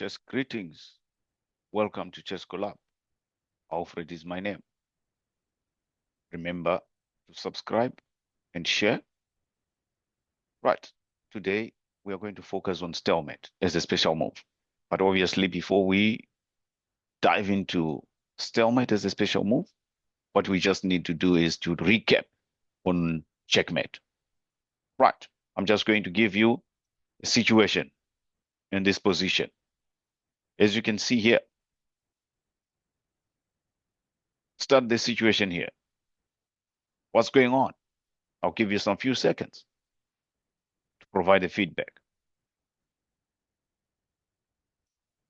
Chess greetings. Welcome to Chess Collab. Alfred is my name. Remember to subscribe and share. Right. Today we are going to focus on stalemate as a special move. But obviously, before we dive into stalemate as a special move, what we just need to do is to recap on checkmate. Right. I'm just going to give you a situation in this position. As you can see here, start the situation here. What's going on? I'll give you some few seconds to provide the feedback.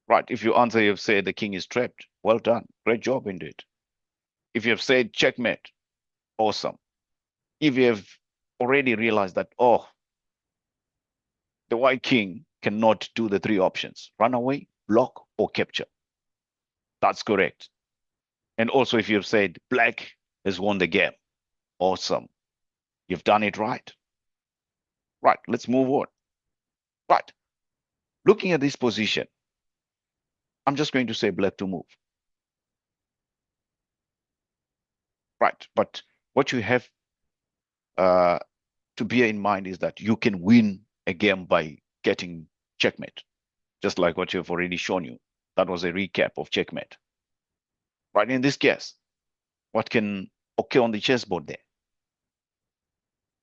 Right. If you answer, you've said the king is trapped. Well done. Great job indeed. If you have said checkmate, awesome. If you have already realized that, oh, the white king cannot do the three options, run away, block, or capture. That's correct. And also if you have said black has won the game, awesome. You've done it right. Right, let's move on. Right. Looking at this position, I'm just going to say black to move. Right, but what you have to bear in mind is that you can win a game by getting checkmate, just like what you've already shown you. That was a recap of checkmate. Right, in this case, what can occur on the chessboard there?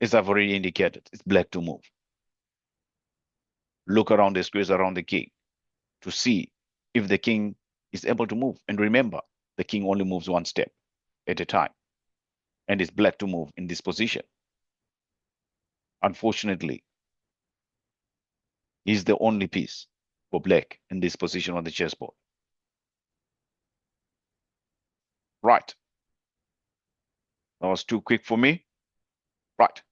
As I've already indicated, it's black to move. Look around the squares around the king to see if the king is able to move. And remember, the king only moves one step at a time. And it's black to move in this position. Unfortunately, he's the only piece for black in this position on the chessboard. Right. That was too quick for me. Right.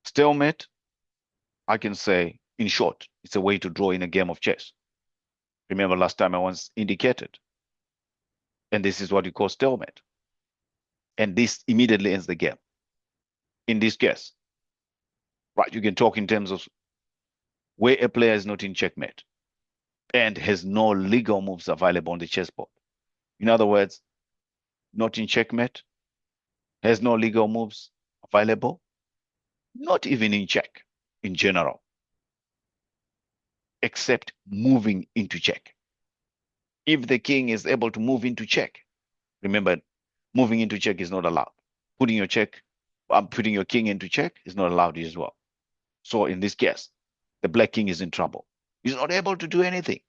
Stalemate, I can say, in short, it's a way to draw in a game of chess. Remember last time I once indicated. And this is what you call stalemate. And this immediately ends the game. In this case, right, you can talk in terms of where a player is not in checkmate and has no legal moves available on the chessboard. In other words, not in checkmate, has no legal moves available, not even in check in general, except moving into check. If the king is able to move into check, remember, moving into check is not allowed. Putting your king into check is not allowed as well. So in this case, the black king is in trouble. He's not able to do anything.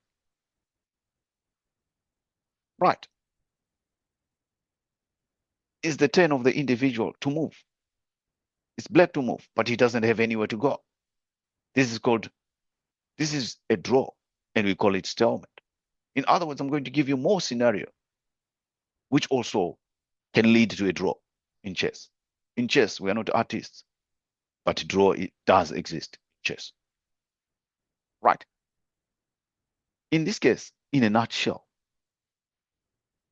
Right. It's the turn of the individual to move. It's black to move, but he doesn't have anywhere to go. This is a draw, and we call it stalemate. In other words, I'm going to give you more scenario, which also can lead to a draw in chess. In chess, we are not artists, but draw it does exist in chess. Right. In this case, in a nutshell,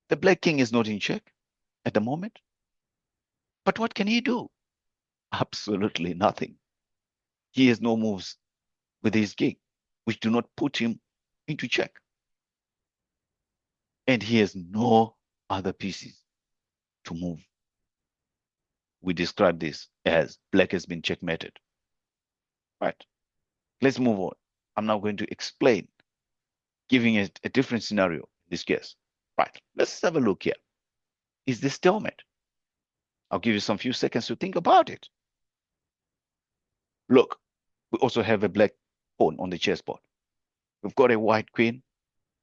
the black king is not in check at the moment. But what can he do? Absolutely nothing. He has no moves with his king, which do not put him into check. And he has no other pieces to move. We describe this as black has been checkmated. Right. Let's move on. I'm now going to explain, giving it a different scenario in this case. Right. Let's have a look here. Is this stalemate? I'll give you some few seconds to think about it. Look, we also have a black pawn on the chessboard. We've got a white queen,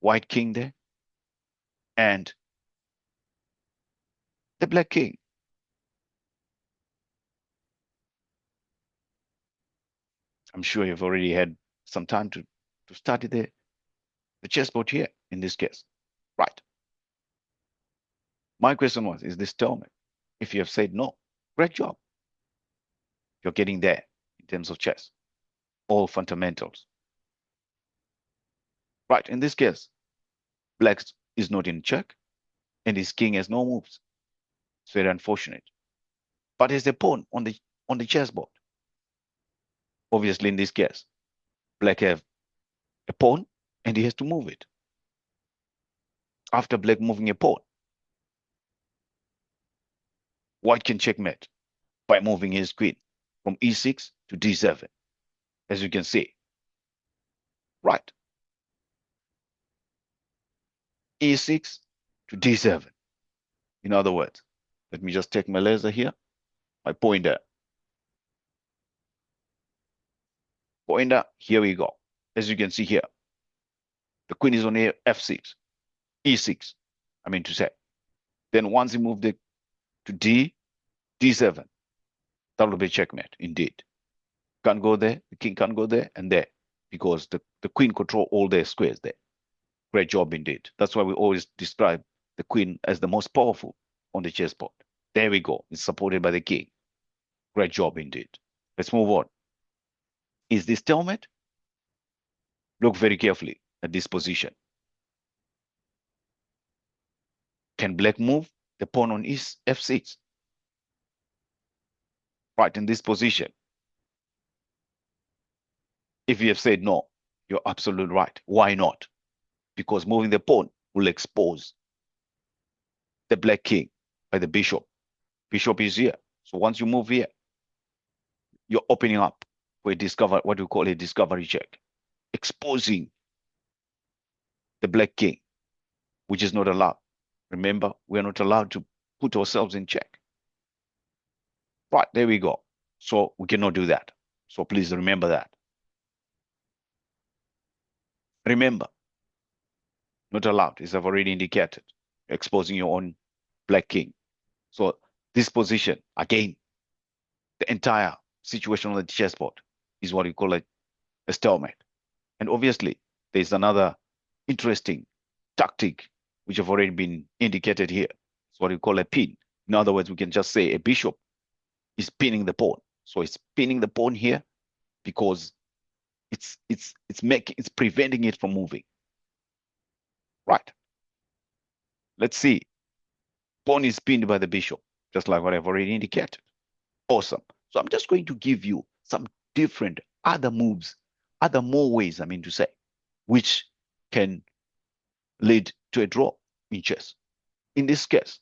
white king there, and the black king. I'm sure you've already had some time to study the chessboard here in this case. Right. My question was, is this stalemate? If you have said no, great job. You're getting there in terms of chess. All fundamentals. Right, in this case, black is not in check, and his king has no moves. It's very unfortunate. But he's a pawn on the chessboard. Obviously, in this case, black have a pawn and he has to move it. After black moving a pawn, white can checkmate by moving his queen from e6 to d7, as you can see. Right. e6 to d7. In other words, let me just take my laser here, my pointer. Pointer, here we go. As you can see here, the queen is on f6, e6, I mean to say. Then once he moved it to d7, that will be checkmate indeed. Can't go there, the king can't go there and there, because the queen control all their squares there. Great job indeed. That's why we always describe the queen as the most powerful on the chessboard. There we go. It's supported by the king. Great job indeed. Let's move on. Is this stalemate? Look very carefully at this position. Can black move the pawn on f6? Right, in this position. If you have said no, you're absolutely right. Why not? Because moving the pawn will expose the black king by the bishop. Bishop is here. So once you move here, you're opening up for what we call a discovery check, exposing the black king, which is not allowed. Remember, we are not allowed to put ourselves in check. Right, there we go. So we cannot do that. So please remember that. Remember, not allowed, as I've already indicated, exposing your own black king. So this position, again, the entire situation on the chessboard is what we call a stalemate. And obviously, there's another interesting tactic which have already been indicated here. It's what we call a pin. In other words, we can just say a bishop is pinning the pawn. So it's pinning the pawn here because it's preventing it from moving. Right. Let's see. Pawn is pinned by the bishop, just like what I've already indicated. Awesome. So I'm just going to give you some different other moves, other more ways, I mean to say, which can lead to a draw in chess. In this case,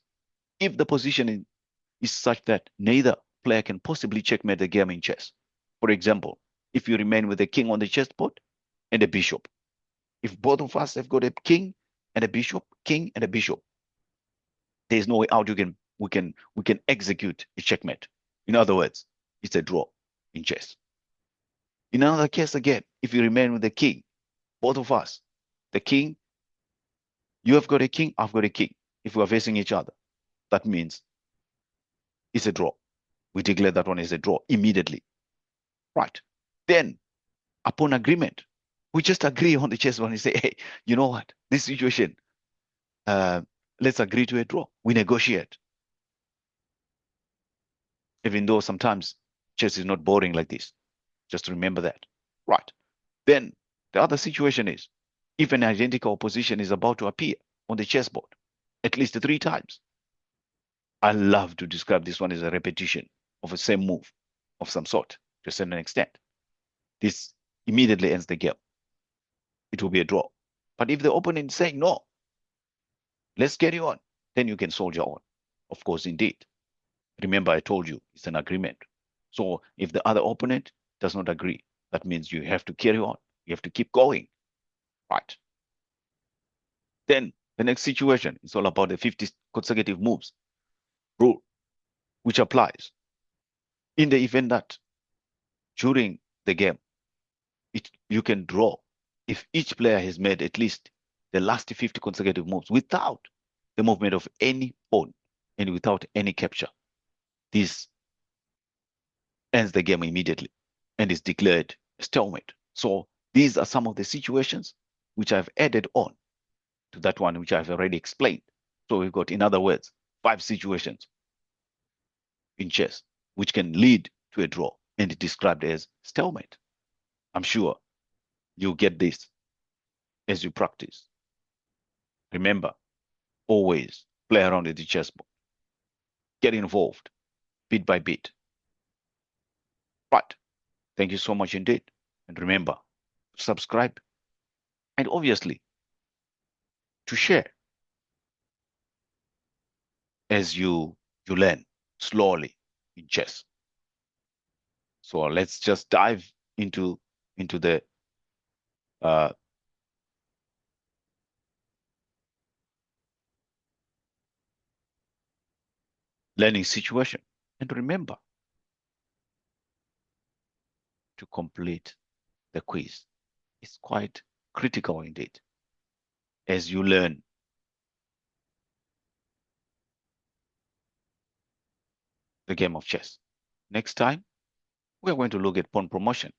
if the position is such that neither player can possibly checkmate the game in chess. For example, if you remain with a king on the chessboard and a bishop. If both of us have got a king and a bishop, king and a bishop, there's no way out we can execute a checkmate. In other words, it's a draw in chess. In another case again, if you remain with the king, both of us, the king, you have got a king, I've got a king. If we are facing each other, that means it's a draw. We declare that one as a draw immediately. Right. Then, upon agreement, we just agree on the chessboard and say, hey, you know what? This situation, let's agree to a draw. We negotiate. Even though sometimes chess is not boring like this. Just remember that. Right. Then, the other situation is, if an identical opposition is about to appear on the chessboard, at least 3 times, I love to describe this one as a repetition of a same move of some sort to a certain extent. This immediately ends the game. It will be a draw. But if the opponent is saying, no, let's carry on, then you can soldier on. Of course, indeed. Remember, I told you it's an agreement. So if the other opponent does not agree, that means you have to carry on. You have to keep going. Right. Then the next situation is all about the 50 consecutive moves rule, which applies in the event that during the game, you can draw if each player has made at least the last 50 consecutive moves without the movement of any pawn and without any capture. This ends the game immediately and is declared a stalemate. So these are some of the situations which I've added on to that one which I've already explained. So we've got, in other words, 5 situations in chess which can lead to a draw and described as stalemate. I'm sure you get this as you practice. Remember, always play around with the chessboard. Get involved bit by bit. Right. Thank you so much indeed. And remember, subscribe and obviously to share as you learn slowly in chess. So let's just dive into the uh, learning situation. And remember to complete the quiz. It's quite critical indeed as you learn the game of chess. Next time, we're going to look at pawn promotion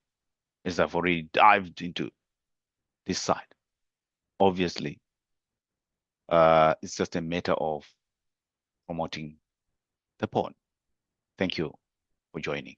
as I've already dived into this side. Obviously, it's just a matter of promoting the pawn. Thank you for joining.